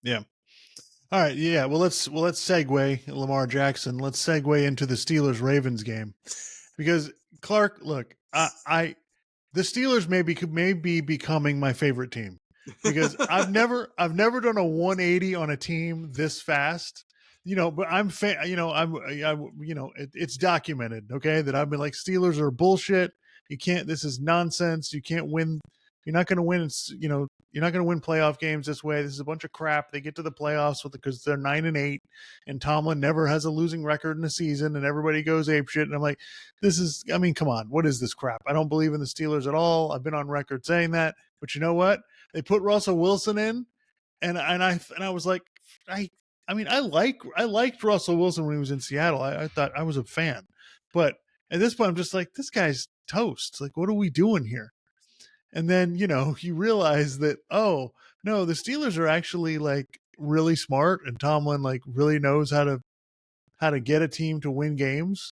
Yeah. All right. Yeah. Well let's segue Lamar Jackson. Let's segue into the Steelers Ravens game because Clark, look, the Steelers may be becoming my favorite team because I've never done a 180 on a team this fast. But it's documented, okay, that I've been like Steelers are bullshit. You can't. This is nonsense. You can't win. You're not going to win. You're not going to win playoff games this way. This is a bunch of crap. They get to the playoffs because they're 9-8, and Tomlin never has a losing record in a season, and everybody goes apeshit. And I'm like, this is, I mean, come on, what is this crap? I don't believe in the Steelers at all. I've been on record saying that, but you know what? They put Russell Wilson in, and I was like, I I liked Russell Wilson when he was in Seattle. I thought I was a fan, but at this point, I'm just like, this guy's toast. Like, what are we doing here? And then you realize that, oh no, the Steelers are actually like really smart, and Tomlin like really knows how to get a team to win games.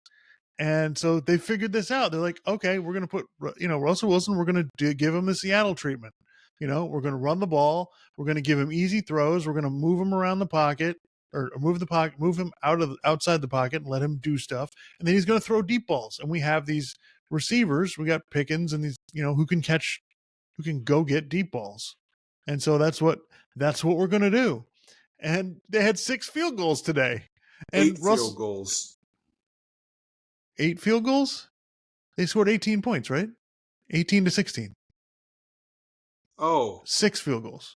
And so they figured this out. They're like, okay, we're going to put, Russell Wilson, we're going to give him the Seattle treatment. We're going to run the ball. We're going to give him easy throws. We're going to move him around the pocket, or move the pocket, move him outside the pocket and let him do stuff. And then he's going to throw deep balls. And we have these receivers. We got Pickens and these, who can go get deep balls. And so that's what we're going to do. And they had 6 field goals today. And Eight field goals. 8 field goals? They scored 18 points, right? 18-16. Oh. 6 field goals.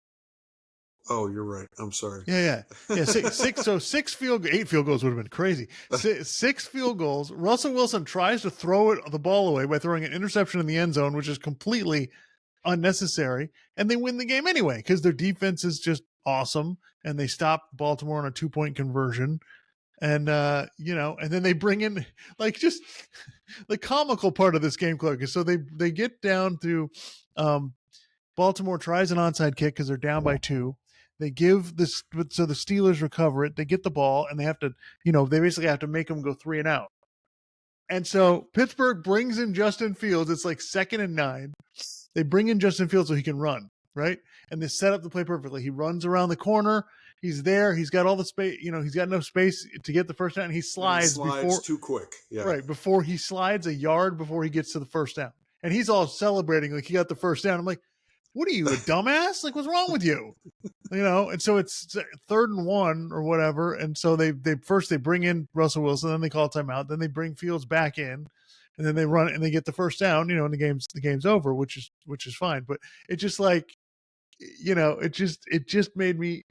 Oh, you're right. I'm sorry. Yeah. Six. So 8 field goals would have been crazy. 6 field goals. Russell Wilson tries to throw the ball away by throwing an interception in the end zone, which is completely unnecessary, and they win the game anyway because their defense is just awesome, and they stop Baltimore on a 2-point conversion. And and then they bring in, like, just the comical part of this game, Clark, is so they get down to Baltimore tries an onside kick because they're down by 2. They give this, so the Steelers recover it. They get the ball, and they have to, they basically have to make them go 3 and out. And so Pittsburgh brings in Justin Fields. It's like 2nd and 9. They bring in Justin Fields so he can run, right? And they set up the play perfectly. He runs around the corner. He's there. He's got all the space. He's got enough space to get the first down. And he slides before, too quick. Yeah. Right. Before he slides a yard before he gets to the first down. And he's all celebrating like he got the first down. I'm like, what are you, a dumbass? Like, what's wrong with you? And so it's 3rd and 1 or whatever. And so they bring in Russell Wilson, then they call timeout, then they bring Fields back in, and then they run and they get the first down, and the game's over, which is fine. But it just like, it just made me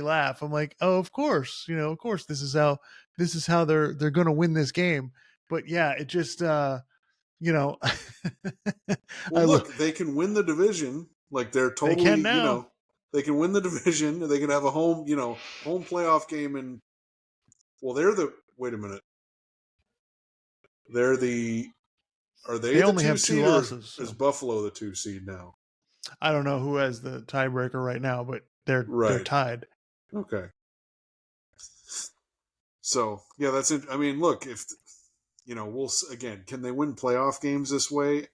laugh. I'm like, oh, of course, this is how they're going to win this game. But yeah, it just, well, look, they can win the division. Like, they're totally, they can now. They can win the division. They can have a home playoff game. And wait a minute. Are they the only 2 have 2 seed, losses. Is Buffalo the 2 seed now? I don't know who has the tiebreaker right now, but they're tied. Okay. So yeah, that's it. I mean, look, if can they win playoff games this way?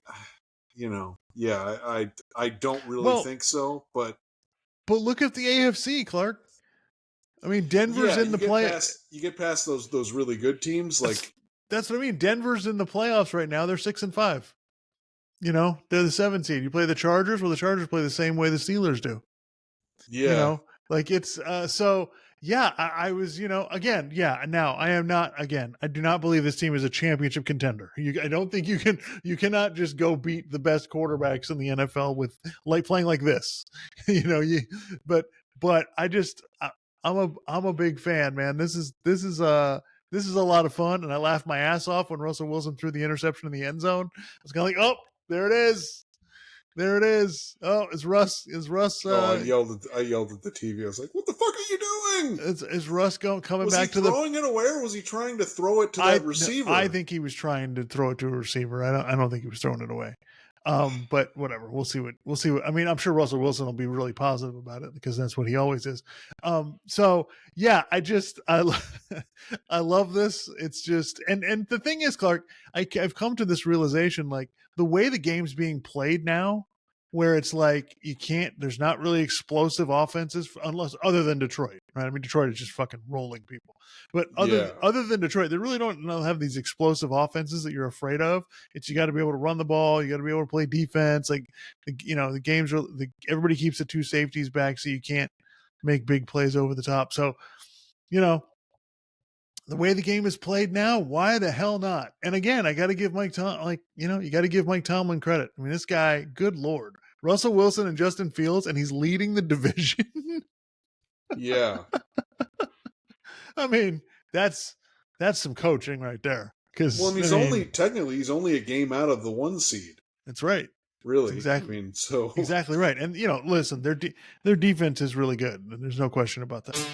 Yeah, I don't really think so, but look at the AFC, Clark. I mean, Denver's in the playoffs. You get past those really good teams, like that's what I mean. Denver's in the playoffs right now. They're 6-5. They're the 7 seed. You play the Chargers. Well, the Chargers play the same way the Steelers do. Yeah. Like it's so. Yeah, I was, again, yeah. Now I am not, again, I do not believe this team is a championship contender. I don't think you cannot just go beat the best quarterbacks in the NFL with playing like this, but I'm a big fan, man. This is a lot of fun. And I laughed my ass off when Russell Wilson threw the interception in the end zone. I was kind of like, oh, there it is. There it is. Oh, is Russ? I yelled at the TV. I was like, "What the fuck are you doing?" Is Russ coming back to throwing it away, or was he trying to throw it to that receiver? I think he was trying to throw it to a receiver. I don't think he was throwing it away. But whatever. We'll see what. I mean, I'm sure Russell Wilson will be really positive about it because that's what he always is. So yeah, I love this. It's just, and the thing is, Clark, I've come to this realization, like the way the game's being played now, where it's like you can't. There's not really explosive offenses unless other than Detroit, right? I mean, Detroit is just fucking rolling people, but Yeah. other than Detroit, they really don't have these explosive offenses that you're afraid of. It's you got to be able to run the ball, you got to be able to play defense. Like the games are everybody keeps the two safeties back, so you can't make big plays over the top. So the way the game is played now, why the hell not? And again, I got to give Mike you got to give Mike Tomlin credit. I mean, this guy, good Lord, Russell Wilson and Justin Fields, and he's leading the division. Yeah. I mean, that's some coaching right there. Because Well, and he's only a game out of the 1 seed. That's right. Really, exactly. I mean, so exactly right. And listen, their defense is really good. There's no question about that.